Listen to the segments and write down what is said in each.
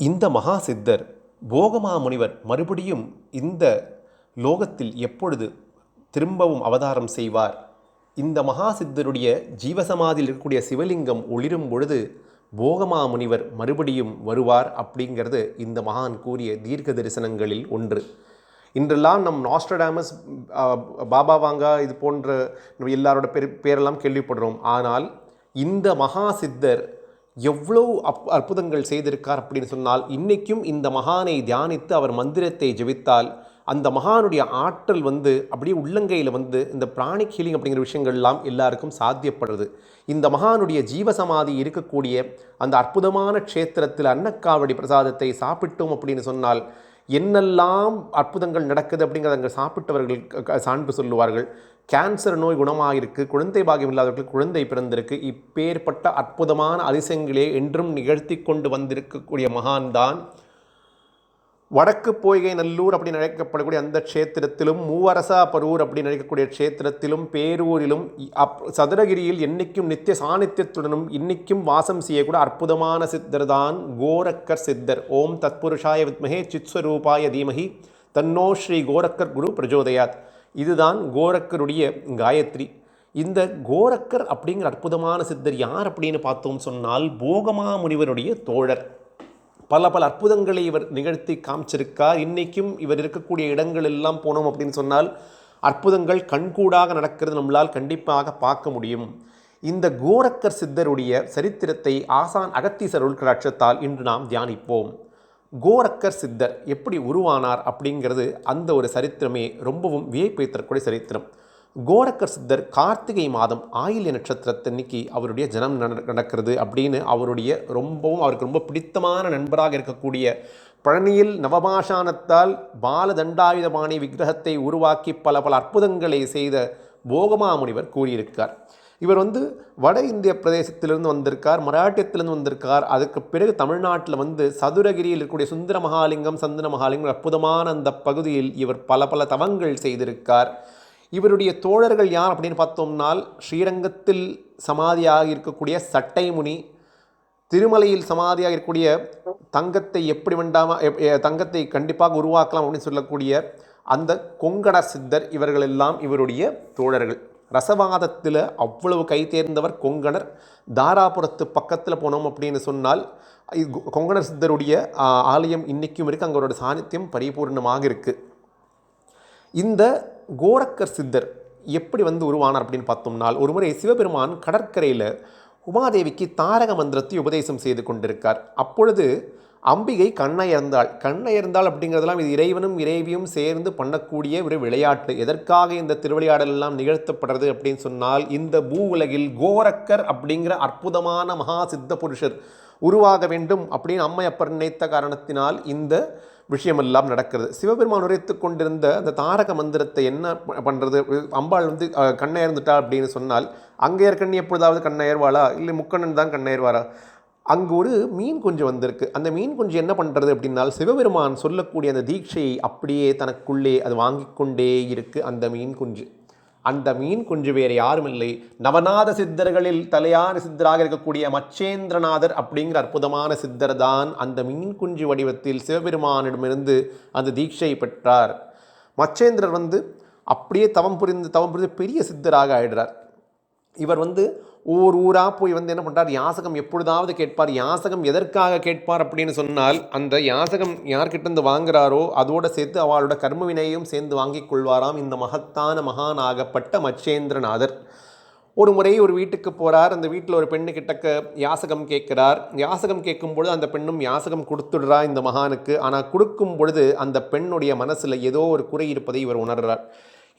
இந்த மகா சித்தர் போகமா முனிவர் மறுபடியும் இந்த லோகத்தில் எப்பொழுது திரும்பவும் அவதாரம் செய்வார்? இந்த மகா சித்தருடைய ஜீவசமாதியில் இருக்கக்கூடிய சிவலிங்கம் ஒளிரும் பொழுது போகமா முனிவர் மறுபடியும் வருவார் அப்படிங்கிறது இந்த மகான் கூறிய தீர்க்க தரிசனங்களில் ஒன்று. இன்றெல்லாம் நம் நாஸ்ட்ரடாமஸ், பாபா வாங்கா, இது போன்ற எல்லாரோட பேரெல்லாம் கேள்விப்படுறோம். ஆனால் இந்த மகா சித்தர் எவ்வளோ அற்புதங்கள் செய்திருக்கார் அப்படின்னு சொன்னால், இன்றைக்கும் இந்த மகானை தியானித்து அவர் மந்திரத்தை ஜெபித்தால் அந்த மகானுடைய ஆற்றல் அப்படியே உள்ளங்கையில் இந்த பிராணிக் ஹீலிங் அப்படிங்கிற விஷயங்கள்லாம் எல்லாருக்கும் சாத்தியப்படுறது. இந்த மகானுடைய ஜீவசமாதி இருக்கக்கூடிய அந்த அற்புதமான க்ஷேத்திரத்தில் அன்னக்காவடி பிரசாதத்தை சாப்பிட்டோம் அப்படின்னு சொன்னால் என்னெல்லாம் அற்புதங்கள் நடக்குது அப்படிங்கிறத அங்கே சாப்பிட்டவர்கள் சான்று சொல்லுவார்கள். கேன்சர் நோய் குணமாகிருக்கு, குழந்தை பாகியம் இல்லாதவர்களுக்கு குழந்தை பிறந்திருக்கு. இப்பேற்பட்ட அற்புதமான அதிசயங்களே என்றும் நிகழ்த்தி கொண்டு வந்திருக்கக்கூடிய மகான்தான் வடக்கு பொய்கை நல்லூர் அப்படின்னு அழைக்கப்படக்கூடிய அந்த க்ஷேத்திரத்திலும், மூவரசா பரூர் அப்படின்னு அழைக்கக்கூடிய க்ஷேத்திரத்திலும், பேரூரிலும், சதுரகிரியில் என்னைக்கும் நித்திய சாநித்தியத்துடனும் இன்னைக்கும் வாசம் செய்யக்கூடிய அற்புதமான சித்தர் தான் கோரக்கர் சித்தர். ஓம் தத்புருஷாய வித்மஹே சித்ஸ்வரூபாய தீமஹி தன்னோ ஸ்ரீ கோரக்கர் குரு பிரஜோதயாத். இதுதான் கோரக்கருடைய காயத்ரி. இந்த கோரக்கர் அப்படிங்கிற அற்புதமான சித்தர் யார் அப்படின்னு பார்த்தோம் சொன்னால், போகமா முனிவருடைய தோழர். பல பல அற்புதங்களை இவர் நிகழ்த்தி காமிச்சிருக்கார். இன்றைக்கும் இவர் இருக்கக்கூடிய இடங்கள் எல்லாம் போனோம் அப்படின்னு சொன்னால் அற்புதங்கள் கண்கூடாக நடக்கிறது நம்மளால் கண்டிப்பாக பார்க்க முடியும். இந்த கோரக்கர் சித்தருடைய சரித்திரத்தை ஆசான் அகத்தீசர் அருட்கடாட்சத்தால் இன்று நாம் தியானிப்போம். கோரக்கர் சித்தர் எப்படி உருவானார் அப்படிங்கிறது அந்த ஒரு சரித்திரமே ரொம்பவும் வியப்பை தரக்கூடிய சரித்திரம். கோரக்கர் சித்தர் கார்த்திகை மாதம் ஆயில்ய நட்சத்திரத்தன்னைக்கு அவருடைய ஜனம் நடக்கிறது அப்படின்னு அவருக்கு ரொம்ப பிடித்தமான நண்பராக இருக்கக்கூடிய பழனியில் நவபாஷானத்தால் பாலதண்டாயுதபாணி விக்கிரகத்தை உருவாக்கி பல பல அற்புதங்களை செய்த போகமா முனிவர் கூறியிருக்கார். இவர் வட இந்திய பிரதேசத்திலிருந்து வந்திருக்கார், மராட்டியத்திலிருந்து வந்திருக்கார். அதுக்கு பிறகு தமிழ்நாட்டில் சதுரகிரியில் இருக்கக்கூடிய சுந்தர மகாலிங்கம், சந்தன மகாலிங்கம் அற்புதமான அந்த பகுதியில் இவர் பல பல தவங்கள் செய்திருக்கார். இவருடைய தோழர்கள் யார் அப்படின்னு பார்த்தோம்னால், ஸ்ரீரங்கத்தில் சமாதியாக இருக்கக்கூடிய சட்டைமுனி, திருமலையில் சமாதியாக இருக்கக்கூடிய தங்கத்தை எப்படி தங்கத்தை கண்டிப்பாக உருவாக்கலாம் அப்படின்னு சொல்லக்கூடிய அந்த கொங்கணர் சித்தர், இவர்களெல்லாம் இவருடைய தோழர்கள். ரசவாதத்தில் அவ்வளவு கை தேர்ந்தவர் கொங்கணர். தாராபுரத்து பக்கத்தில் போனோம் அப்படின்னு சொன்னால் கொங்கணர் சித்தருடைய ஆலயம் இன்றைக்கும் இருக்குது. அங்கே அவரோட சாநித்தியம் பரிபூர்ணமாக இருக்குது. இந்த கோரக்கர் சித்தர் எப்படி உருவானார் அப்படின்னு பார்த்தோம்னால், ஒரு முறை சிவபெருமான் கடற்கரையில் உமாதேவிக்கு தாரக மந்திரத்தை உபதேசம் செய்து கொண்டிருக்கார். அப்பொழுது அம்பிகை கண்ணயர்ந்தாள் அப்படிங்கிறதெல்லாம் இது இறைவனும் இறைவியும் சேர்ந்து பண்ணக்கூடிய ஒரு விளையாட்டு. எதற்காக இந்த திருவிளையாடல் எல்லாம் நிகழ்த்தப்படுறது அப்படின்னு சொன்னால், இந்த பூ உலகில் கோரக்கர் அப்படிங்கிற அற்புதமான மகா சித்த புருஷர் உருவாக வேண்டும் அப்படின்னு அம்மையப்பர் நினைத்த காரணத்தினால் இந்த விஷயமெல்லாம் நடக்கிறது. சிவபெருமான் உரைத்து கொண்டிருந்த அந்த தாரக மந்திரத்தை என்ன பண்ணுறது, அம்பாள் கண்ணயர்ந்துட்டா அப்படின்னு சொன்னால், அங்கே இருக்கண்ணி எப்பொழுதாவது கண்ணயர்வாளா, இல்லை முக்கண்ணன் தான் கண்ணயர்வாரா? அங்கு ஒரு மீன் குஞ்சு வந்திருக்கு. அந்த மீன் குஞ்சு என்ன பண்ணுறது அப்படின்னால், சிவபெருமான் சொல்லக்கூடிய அந்த தீட்சையை அப்படியே தனக்குள்ளே அது வாங்கி கொண்டே இருக்குது. அந்த மீன் குஞ்சு வேறு யாரும் இல்லை, நவநாத சித்தர்களில் தலையான சித்தராக இருக்கக்கூடிய மச்சேந்திரநாதர் அப்படிங்கிற அற்புதமான சித்தர் தான் அந்த மீன் குஞ்சு வடிவத்தில் சிவபெருமானிடமிருந்து அந்த தீட்சை பெற்றார். மச்சேந்திரர் அப்படியே தவம் புரிந்து பெரிய சித்தராக ஆயிடுறார். இவர் ஊராக போய் என்ன பண்ணுறார், யாசகம் எப்பொழுதாவது கேட்பார். யாசகம் எதற்காக கேட்பார் அப்படின்னு சொன்னால், அந்த யாசகம் யார்கிட்டேருந்து வாங்குறாரோ அதோடு சேர்த்து அவளோட கர்மவினையும் சேர்ந்து வாங்கிக் கொள்வாராம் இந்த மகத்தான மகானாகப்பட்ட மச்சேந்திரநாதர். ஒரு முறை ஒரு வீட்டுக்கு போகிறார். அந்த வீட்டில் ஒரு பெண்ணு கிட்டக்க யாசகம் கேட்குறார். யாசகம் கேட்கும்பொழுது அந்த பெண்ணும் யாசகம் கொடுத்துடுறா இந்த மகானுக்கு. ஆனால் கொடுக்கும் பொழுது அந்த பெண்ணுடைய மனசில் ஏதோ ஒரு குறை இருப்பதை இவர் உணர்கிறார்.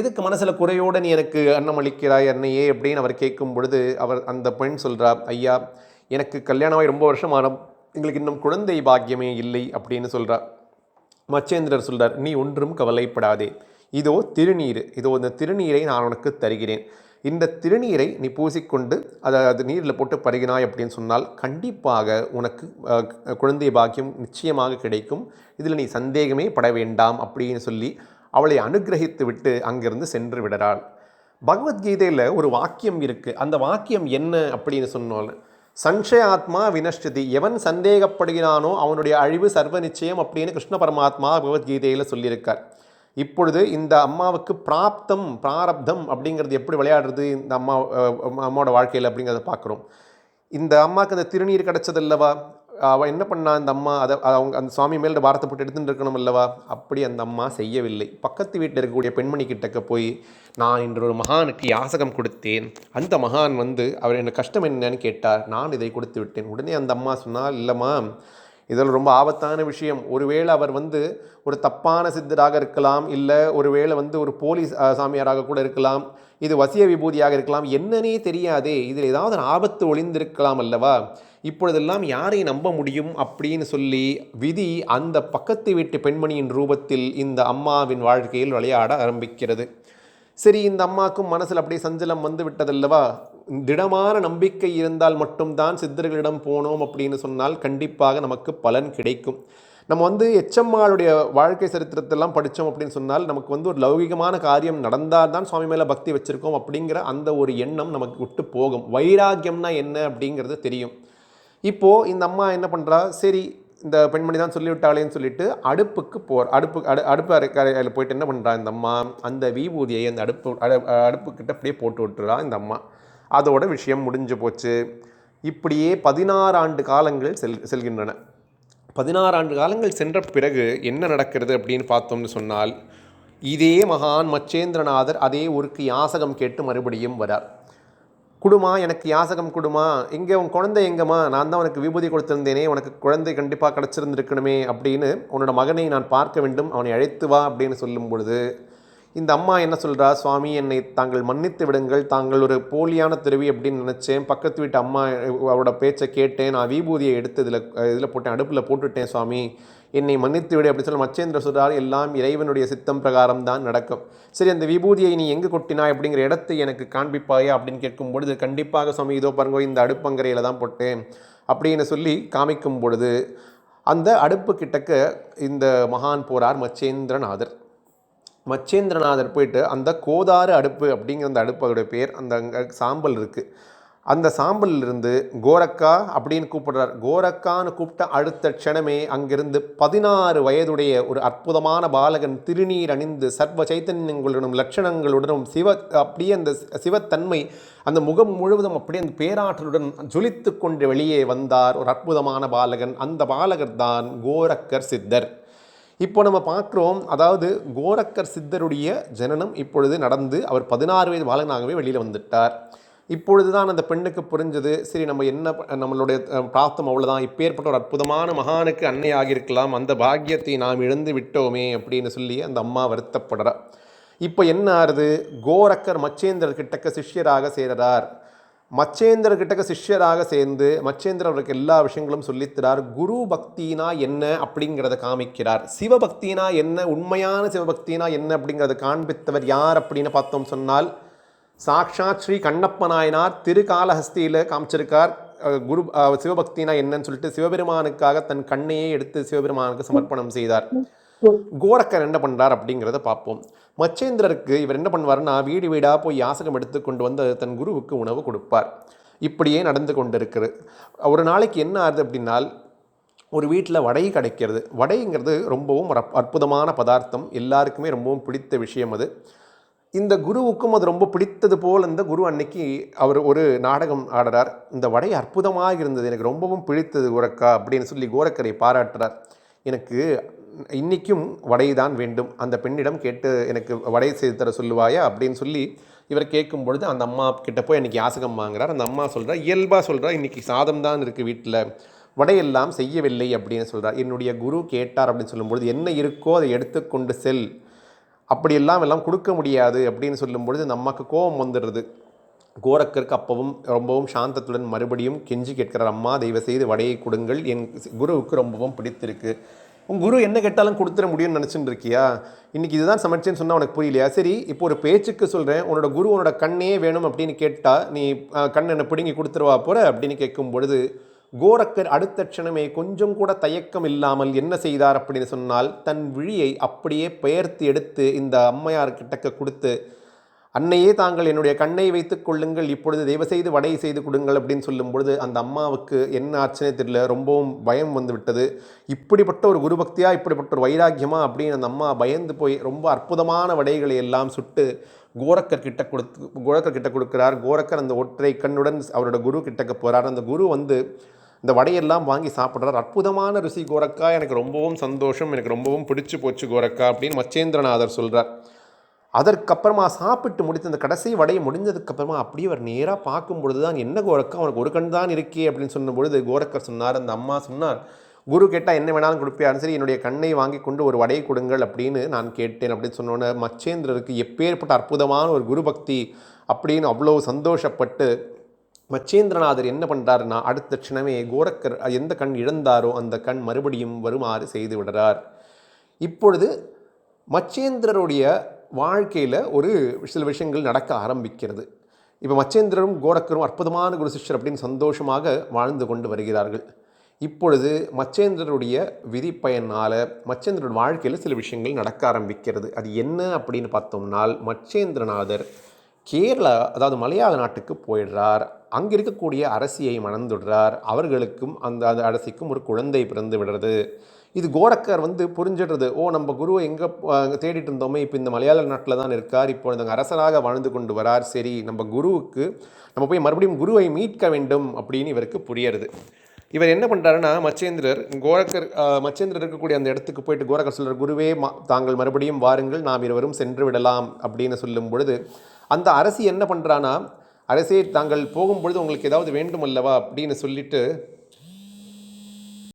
எதுக்கு மனசில் குறையோடு நீ எனக்கு அன்னம் அளிக்கிறாய் அன்னையே அப்படின்னு அவர் கேட்கும் பொழுது அந்த பெண் சொல்கிறார், ஐயா, எனக்கு கல்யாணமாகி ரொம்ப வருஷம் ஆனோம், எங்களுக்கு இன்னும் குழந்தை பாக்கியமே இல்லை அப்படின்னு சொல்கிறார். மச்சேந்திரர் சொல்கிறார், நீ ஒன்றும் கவலைப்படாதே, இதோ இந்த திருநீரை நான் உனக்கு தருகிறேன். இந்த திருநீரை நீ பூசிக்கொண்டு அது நீரில் போட்டு பருகினாய் அப்படின்னு சொன்னால் கண்டிப்பாக உனக்கு குழந்தை பாக்கியம் நிச்சயமாக கிடைக்கும். இதில் நீ சந்தேகமே பட வேண்டாம் அப்படின்னு சொல்லி அவளை அனுகிரகித்து விட்டு அங்கிருந்து சென்று விடுறாள். பகவத்கீதையில் ஒரு வாக்கியம் இருக்குது. அந்த வாக்கியம் என்ன அப்படின்னு சொன்னால், சஞ்சயாத்மா வினஷ்டதி, எவன் சந்தேகப்படுகிறானோ அவனுடைய அழிவு சர்வ நிச்சயம் அப்படின்னு கிருஷ்ண பரமாத்மா பகவத்கீதையில் சொல்லியிருக்கார். இப்பொழுது இந்த அம்மாவுக்கு பிராரப்தம் அப்படிங்கிறது எப்படி விளையாடுறது இந்த அம்மாவோட வாழ்க்கையில் அப்படிங்கிறத பார்க்குறோம். இந்த அம்மாவுக்கு அந்த திருநீர் கிடச்சது அல்லவா, அவள் என்ன பண்ணா, இந்த அம்மா அதை அவங்க அந்த சுவாமி மேலே வாரத்தை போட்டு எடுத்துகிட்டு இருக்கணும் அல்லவா, அப்படி அந்த அம்மா செய்யவில்லை. பக்கத்து வீட்டில் இருக்கக்கூடிய பெண்மணி கிட்டக்க போய், நான் இன்று ஒரு மகானுக்கு யாசகம் கொடுத்தேன், அந்த மகான் அவர் என்ன கஷ்டம் என்னன்னு கேட்டார், நான் இதை கொடுத்து விட்டேன். உடனே அந்த அம்மா சொன்னால், இல்லைம்மா இதில் ரொம்ப ஆபத்தான விஷயம், ஒருவேளை அவர் ஒரு தப்பான சித்தராக இருக்கலாம், இல்லை ஒருவேளை ஒரு போலீஸ் சாமியாராக கூட இருக்கலாம், இது வசிய விபூதியாக இருக்கலாம், என்னன்னே தெரியாதே, இதில் ஏதாவது ஆபத்து ஒளிந்திருக்கலாம் அல்லவா, இப்பொழுதெல்லாம் யாரை நம்ப முடியும் அப்படின்னு சொல்லி விதி அந்த பக்கத்து வீட்டு பெண்மணியின் ரூபத்தில் இந்த அம்மாவின் வாழ்க்கையில் விளையாட ஆரம்பிக்கிறது. சரி, இந்த அம்மாவுக்கும் மனசில் அப்படியே சஞ்சலம் விட்டதல்லவா, திடமான நம்பிக்கை இருந்தால் மட்டும்தான் சித்தர்களிடம் போனோம் அப்படின்னு சொன்னால் கண்டிப்பாக நமக்கு பலன் கிடைக்கும். நம்ம எச்சம்மாளுடைய வாழ்க்கை சரித்திரத்தெல்லாம் படித்தோம் அப்படின்னு சொன்னால் நமக்கு ஒரு லௌகிகமான காரியம் நடந்தால் தான் சுவாமி மேலே பக்தி வச்சுருக்கோம் அப்படிங்கிற அந்த ஒரு எண்ணம் நமக்கு விட்டு போகும். வைராக்கியம்னா என்ன அப்படிங்கிறது தெரியும். இப்போது இந்த அம்மா என்ன பண்ணுறா, சரி இந்த பெண்மணி தான் சொல்லிவிட்டாளேன்னு சொல்லிட்டு அடுப்புக்கு அடுப்பு அறையில் போயிட்டு என்ன பண்ணுறா இந்த அம்மா, அந்த விபூதியை அந்த அடுப்புக்கிட்ட அப்படியே போட்டு விட்டுறா இந்த அம்மா. அதோட விஷயம் முடிஞ்சு போச்சு. இப்படியே 16 ஆண்டு காலங்கள் செல்கின்றன. 16 ஆண்டு காலங்கள் சென்ற பிறகு என்ன நடக்கிறது அப்படின்னு பார்த்தோம்னு சொன்னால், இதே மகான் மச்சேந்திரநாதர் அதே ஊருக்கு யாசகம் கேட்டு மறுபடியும் வரார். குடுமா, எனக்கு யாசகம் குடுமா, எங்கே உன் குழந்தை எங்கம்மா, நான் தான் உனக்கு விபூதி கொடுத்துருந்தேனே, உனக்கு குழந்தை கண்டிப்பாக கிடச்சிருந்துருக்கணுமே அப்படின்னு, உன்னோட மகனை நான் பார்க்க வேண்டும், அவனை அழைத்து வா அப்படின்னு சொல்லும் பொழுது இந்த அம்மா என்ன சொல்கிறா, சுவாமி என்னை தாங்கள் மன்னித்து விடுங்கள், தாங்கள் ஒரு போலியான துறவி அப்படின்னு நினச்சேன், பக்கத்து வீட்டு அம்மா அவரோட பேச்சை கேட்டேன், நான் விபூதியை எடுத்து இதில் போட்டேன், அடுப்பில் போட்டுவிட்டேன் சுவாமி, என்னை மன்னித்து விடு அப்படின்னு சொல்லி மச்சேந்திர சொல்கிறார். எல்லாம் இறைவனுடைய சித்தம் பிரகாரம் தான் நடக்கும். சரி, அந்த விபூதியை நீ எங்கே கொட்டினா அப்படிங்கிற இடத்தை எனக்கு காண்பிப்பாயா அப்படின்னு கேட்கும் பொழுது, கண்டிப்பாக சுவாமி இதோ பாருங்க இந்த அடுப்பங்கரையில் தான் போட்டேன் அப்படின்னு சொல்லி காமிக்கும் பொழுது அந்த அடுப்பு கிட்டக்க இந்த மகான் போகிறார் மச்சேந்திரநாதர். மச்சேந்திரநாதர் போயிட்டு அந்த கோதாறு அடுப்பு அப்படிங்கிற அந்த அடுப்போடைய பேர், அந்த சாம்பல் இருக்குது, அந்த சாம்பலிலிருந்து கோரக்கா அப்படின்னு கூப்பிடுறார். கோரக்கான்னு கூப்பிட்ட அடுத்த க்ஷணமே அங்கிருந்து 16 வயதுடைய ஒரு அற்புதமான பாலகன் திருநீர் அணிந்து சர்வ சைத்தன்யங்களுடனும் லட்சணங்களுடனும் அப்படியே அந்த சிவத்தன்மை அந்த முகம் முழுவதும் அப்படியே அந்த பேராற்றலுடன் ஜொலித்து கொண்டு வெளியே வந்தார் ஒரு அற்புதமான பாலகன். அந்த பாலகர் தான் கோரக்கர் சித்தர். இப்போ நம்ம பார்க்குறோம், அதாவது கோரக்கர் சித்தருடைய ஜனனம் இப்பொழுது நடந்து அவர் 16 வயது பாலகனாகவே வெளியில் வந்துட்டார். இப்பொழுது தான் அந்த பெண்ணுக்கு புரிஞ்சது, சரி நம்ம நம்மளுடைய பிராப்தம் அவ்வளோதான், இப்பேற்பட்ட ஒரு அற்புதமான மகானுக்கு அன்னையாக இருக்கலாம், அந்த பாக்கியத்தை நாம் இழந்து விட்டோமே அப்படின்னு சொல்லி அந்த அம்மா வருத்தப்படுறா. இப்போ என்ன ஆறுது, கோரக்கர் மச்சேந்திரர் கிட்டக்க சிஷ்யராக சேர்றார். மச்சேந்திரர் கிட்டக்க சிஷ்யராக சேர்ந்து மச்சேந்திரர் அவருக்கு எல்லா விஷயங்களும் சொல்லித்தரார். குரு பக்தினா என்ன அப்படிங்கிறத காமிக்கிறார். சிவபக்தினா என்ன, உண்மையான சிவபக்தினா என்ன அப்படிங்கிறத காண்பித்தவர் யார் அப்படின்னு பார்த்தோம் சொன்னால், சாக்ஷாத் ஸ்ரீ கண்ணப்ப நாயனார் திருக்காலஹஸ்தியில் காமிச்சிருக்கார். குரு சிவபக்தினா என்னன்னு சொல்லிட்டு சிவபெருமானுக்காக தன் கண்ணையே எடுத்து சிவபெருமானுக்கு சமர்ப்பணம் செய்தார். கோரக்கர் என்ன பண்ணுறார் அப்படிங்கிறத பார்ப்போம். மச்சேந்திரருக்கு இவர் என்ன பண்ணுவார்னா, வீடு வீடாக போய் யாசகம் எடுத்து கொண்டு தன் குருவுக்கு உணவு கொடுப்பார். இப்படியே நடந்து கொண்டு இருக்குது. ஒரு நாளைக்கு என்ன ஆகுது அப்படின்னால், ஒரு வீட்டில் வடை கிடைக்கிறது. வடைங்கிறது ரொம்பவும் ஒரு அற்புதமான பதார்த்தம், எல்லாருக்குமே ரொம்பவும் பிடித்த விஷயம் அது. இந்த குருவுக்கும் அது ரொம்ப பிடித்தது போல் இந்த குரு அன்னைக்கு அவர் ஒரு நாடகம் ஆடுறார். இந்த வடை அற்புதமாக இருந்தது, எனக்கு ரொம்பவும் பிடித்தது கோரக்கா அப்படின்னு சொல்லி கோரக்கரை பாராட்டுறார். எனக்கு இன்றைக்கும் வடை தான் வேண்டும், அந்த பெண்ணிடம் கேட்டு எனக்கு வடை செய்து தர சொல்லுவாயா அப்படின்னு சொல்லி இவர் கேட்கும் பொழுது அந்த அம்மா கிட்ட போய் அன்றைக்கி யாசகம் வாங்குறார். அந்த அம்மா சொல்கிறா, இயல்பாக சொல்கிறா, இன்றைக்கி சாதம் தான் இருக்குது வீட்டில், வடையெல்லாம் செய்யவில்லை அப்படின்னு சொல்கிறார். என்னுடைய குரு கேட்டார் அப்படின்னு சொல்லும்பொழுது, என்ன இருக்கோ அதை எடுத்துக்கொண்டு செல், அப்படியெல்லாம் கொடுக்க முடியாது அப்படின்னு சொல்லும்பொழுது அந்த அம்மாவுக்கு கோபம் வந்துடுறது. கோரக்கருக்கு அப்பவும் ரொம்பவும் சாந்தத்துடன் மறுபடியும் கெஞ்சி கேட்கிறார், அம்மா தயவு செய்து வடையை கொடுங்கள், என் குருவுக்கு ரொம்பவும் பிடித்திருக்கு. உன் குரு என்ன கேட்டாலும் கொடுத்துட முடியும்னு நினச்சிட்டு இருக்கியா, இன்றைக்கி இதுதான் சமைச்சேன்னு சொன்னால் உனக்கு புரியலையா, சரி இப்போ ஒரு பேச்சுக்கு சொல்கிறேன், உன்னோட குரு உன்னோட கண்ணே வேணும் அப்படின்னு கேட்டால் நீ கண் என்னை பிடுங்கி கொடுத்துருவா போகிற அப்படின்னு கேட்கும் பொழுது கோரக்கர் அடுத்த க்ஷணமே கொஞ்சம் கூட தயக்கம் இல்லாமல் என்ன செய்தார் அப்படின்னு சொன்னால், தன் விழியை அப்படியே பெயர்த்து எடுத்து இந்த அம்மையார்கிட்டக்க கொடுத்து அன்னையே தாங்கள் என்னுடைய கண்ணை வைத்துக் கொள்ளுங்கள், இப்பொழுது தயவு செய்து வடை செய்து கொடுங்கள் அப்படின்னு சொல்லும் பொழுது அந்த அம்மாவுக்கு என்ன ஆச்சுனே தெரியல, ரொம்பவும் பயம் வந்து விட்டது. இப்படிப்பட்ட ஒரு குருபக்தியா, இப்படிப்பட்ட ஒரு வைராக்கியமா அப்படின்னு அந்த அம்மா பயந்து போய் ரொம்ப அற்புதமான வடைகளை எல்லாம் சுட்டு கோரக்கர் கிட்ட கொடுக்கிறார். கோரக்கர் அந்த ஒற்றை கண்ணுடன் அவரோட குரு கிட்டக்க போகிறார். அந்த குரு வந்து இந்த வடையெல்லாம் வாங்கி சாப்பிட்றார். அற்புதமான ருசி கோரக்கா, எனக்கு ரொம்பவும் சந்தோஷம், எனக்கு ரொம்பவும் பிடிச்சி போச்சு கோரக்கா அப்படின்னு மச்சேந்திரநாதர் சொல்கிறார். அதற்கப்புறமா சாப்பிட்டு முடித்து அந்த கடைசி வடையை முடிஞ்சதுக்கப்புறமா அப்படியே அவர் நேராக பார்க்கும் பொழுது தான், என்ன கோரக்கா அவனுக்கு ஒரு கண் தான் இருக்கே அப்படின்னு சொன்ன பொழுது கோரக்கர் சொன்னார், அந்த அம்மா சொன்னார், குரு கேட்டால் என்ன வேணாலும் கொடுப்பியான்னு, சரி என்னுடைய கண்ணை வாங்கி கொண்டு ஒரு வடையை கொடுங்கள் அப்படின்னு நான் கேட்டேன் அப்படின்னு சொன்னோன்னே மச்சேந்திரருக்கு எப்பேற்பட்ட அற்புதமான ஒரு குரு பக்தி அப்படின்னு அவ்வளோ சந்தோஷப்பட்டு மச்சேந்திரநாதர் என்ன பண்ணுறாருன்னா, அடுத்த க்ஷணமே கோரக்கர் எந்த கண் இழந்தாரோ அந்த கண் மறுபடியும் வருமாறு செய்து விடுறார். இப்பொழுது மச்சேந்திரருடைய வாழ்க்கையில் ஒரு சில விஷயங்கள் நடக்க ஆரம்பிக்கிறது. இப்போ மச்சேந்திரரும் கோரக்கரும் அற்புதமான குரு சிஷ்யர் அப்படின்னு சந்தோஷமாக வாழ்ந்து கொண்டு வருகிறார்கள். இப்பொழுது மச்சேந்திரருடைய விதிப்பயனால் மச்சேந்திரருடைய வாழ்க்கையில் சில விஷயங்கள் நடக்க ஆரம்பிக்கிறது. அது என்ன அப்படின்னு பார்த்தோம்னால், மச்சேந்திரநாதர் கேரளா, அதாவது மலையாள நாட்டுக்கு போயிடுறார். அங்கே இருக்கக்கூடிய அரசியை மணந்துடுறார். அவர்களுக்கும் அந்த அரசிக்கும் ஒரு குழந்தை பிறந்து விடுறது. இது கோரக்கர் வந்து புரிஞ்சிடுறது, ஓ நம்ம குருவை எங்கே தேடிட்டு இருந்தோமே, இப்போ இந்த மலையாள நாட்டில் தான் இருக்கார், இப்போ இந்த அரசராக வாழ்ந்து கொண்டு வரார், சரி நம்ம குருவுக்கு நம்ம போய் மறுபடியும் குருவை மீட்க வேண்டும் அப்படின்னு இவருக்கு புரியுறது. இவர் என்ன பண்ணுறாருன்னா, மச்சேந்திரர் இருக்கக்கூடிய அந்த இடத்துக்கு போயிட்டு கோரக்கர் சொல்கிறார், குருவே தாங்கள் மறுபடியும் வாருங்கள், நாம் இருவரும் சென்று விடலாம் அப்படின்னு சொல்லும் பொழுது அந்த அரசி என்ன பண்ணுறான்னா, அரசே தாங்கள் போகும்பொழுது உங்களுக்கு ஏதாவது வேண்டும் அல்லவா அப்படின்னு சொல்லிட்டு